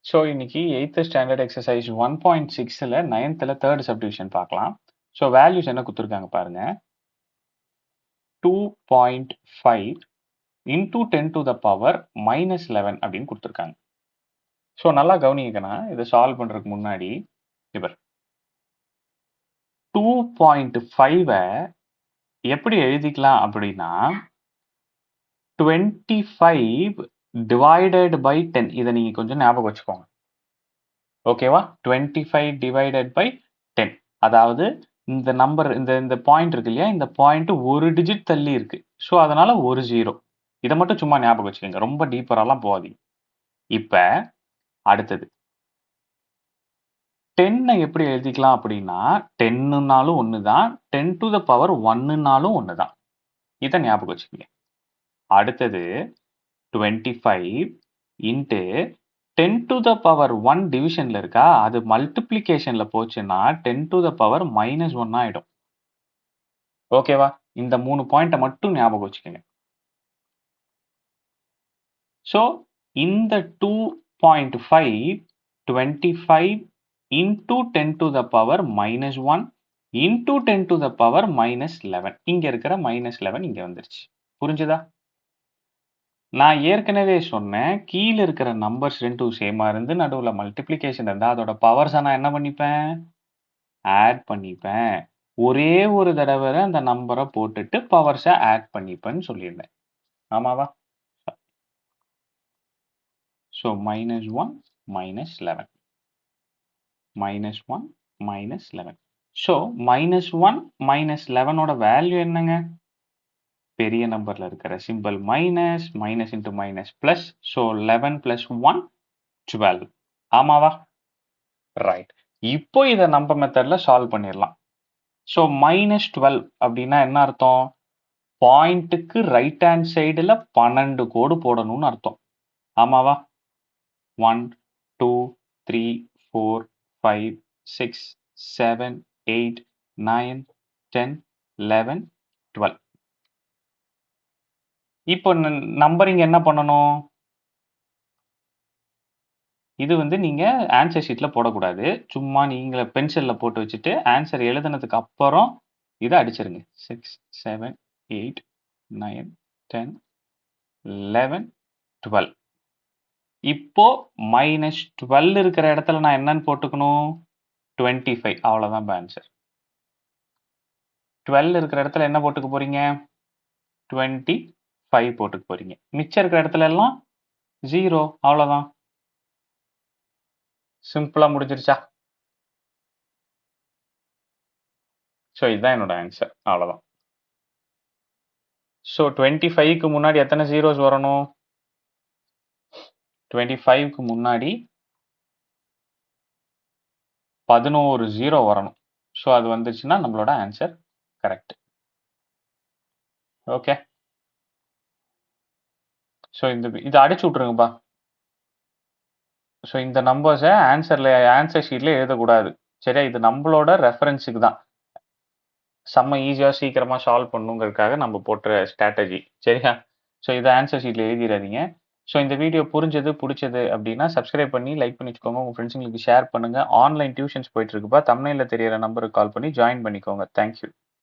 So இன்னைக்கு 8th standard exercise 1.6ல 9th third subdivision பார்க்கலாம். ஸோ வேல்யூஸ் என்ன கொடுத்துருக்காங்க பாருங்க. 2.5 இன்டூ 10 to the power -11 அப்படின்னு கொடுத்துருக்காங்க. ஸோ நல்லா கவனிக்கனா இதை சால்வ் பண்றதுக்கு முன்னாடி இவர் 2.5 எப்படி எழுதிக்கலாம் அப்படின்னா 25 divided by 10 இதை நீங்க கொஞ்சம் ஞாபகம் வச்சுக்கோங்க. ஓகேவா? 25 divided by 10 அதாவது இந்த நம்பர் இந்த பாயிண்ட் இருக்கு இல்லையா, இந்த பாயிண்ட் ஒரு டிஜிட் தள்ளி இருக்கு. ஸோ அதனால ஒரு ஜீரோ. இதை மட்டும் சும்மா ஞாபகம் வச்சுக்கோங்க, ரொம்ப டீப்பரெல்லாம் போகாதீங்க. இப்ப அடுத்தது 10 எப்படி எழுதிக்கலாம் அப்படின்னா 10னாலும் ஒன்று தான், 10 to the power 1னாலும் ஒன்று தான். இதை ஞாபகம் வச்சுக்கோங்க. அடுத்தது 25 இன்ட்டு 10 to the power 1 டிவிஷன்ல இருக்கா, அது மல்டிப்ளிகேஷன்ல போச்சுன்னா 10 to the power -1 ஆயிடும். ஓகேவா? இந்த 3 பாயிண்ட்டை மட்டும் ஞாபகம் வச்சுக்கோங்க. ஸோ இந்த 2.5 25 into 10 to the power -1 into 10 to the power -11. இங்க இருக்கிற -11 இங்க வந்துருச்சு. புரிஞ்சுதா? நான் ஏற்கனவே சொன்னேன், கீழே இருக்கிற நம்பர்ஸ் ரெண்டும் சேமா இருந்து நடுவில் மல்டிப்ளிகேஷன் இருந்தால் அதோட பவர்ஸை நான் என்ன பண்ணிப்பேன், ஆட் பண்ணிப்பேன். ஒரே ஒரு தடவை அந்த நம்பரை போட்டுட்டு பவர்ஸை ஆட் பண்ணிப்பேன்னு சொல்லியிருந்தேன். ஆமாவா? ஸோ -1 -11 -1 -11. ஸோ -1 -11ஓட வேல்யூ என்னங்க? பெரிய நம்பர்ல இருக்கிற simple minus, minus into minus plus. So 11 + 1 12. ஆமாவா? ரைட். இப்போ இதை நம்ம மெத்தட்ல சால்வ் பண்ணிடலாம். ஸோ -12 அப்படின்னா என்ன அர்த்தம்? பாயிண்ட்டுக்கு ரைட் ஹேண்ட் சைடில் 12 கோடு போடணும்னு அர்த்தம். ஆமாவா? 1 2 3 4 5 6 7 8 9 10 11 12. இப்போ நம்பரிங் என்ன பண்ணணும்? இது நீங்க ஆன்சர் ஷீட்ல போடக்கூடாது. சும்மா நீங்க பென்சில்ல போட்டு வச்சுட்டு ஆன்சர் எழுதுனதுக்கு அப்புறம் இதை அடிச்சிருங்க. 6 7 8 9 10 11 12. இப்போ -12 இருக்கிற இடத்துல நான் என்னன்னு போட்டுக்கணும்? 25. அவ்வளவுதான் ஆன்சர். 12 இருக்கிற இடத்துல என்ன போட்டுக்க போறீங்க? 25 போட்டுக்க போறீங்க. மிச்சம் இருக்கிற இடத்துல எல்லாம் 0. அவ்வளவுதான். சிம்பிளா முடிஞ்சிருச்சா? ஸோ இதுதான் என்னோட ஆன்சர். அவ்வளோதான். ஸோ 25க்கு முன்னாடி எத்தனை ஜீரோஸ் வரணும்? 25க்கு முன்னாடி 11 ஜீரோ வரணும். ஸோ அது வந்துச்சுன்னா நம்மளோட ஆன்சர் கரெக்ட். ஓகே. ஸோ இதை அடிச்சு விட்ருங்கப்பா. ஸோ இந்த நம்பர்ஸை ஆன்சர் ஷீட்டில் எழுதக்கூடாது. சரியா? இது நம்மளோட ரெஃபரன்ஸுக்கு தான். செம்ம ஈஸியாக சீக்கிரமாக சால்வ் பண்ணுங்கிறதுக்காக நம்ம போட்ட ஸ்ட்ராட்டஜி. சரியா? ஸோ இதை ஆன்சர் ஷீட்டில் எழுதிடாதீங்க. ஸோ இந்த வீடியோ பிடிச்சது அப்படின்னா சப்ஸ்கிரைப் பண்ணி லைக் பண்ணி வச்சுக்கோங்க. உங்கள் ஃப்ரெண்ட்ஸுங்களுக்கு ஷேர் பண்ணுங்கள். ஆன்லைன் டியூஷன்ஸ் போயிட்டு இருக்குப்பா. தமிழில் தெரியற நம்பருக்கு கால் பண்ணி ஜாயின் பண்ணிக்கோங்க. தேங்க்யூ.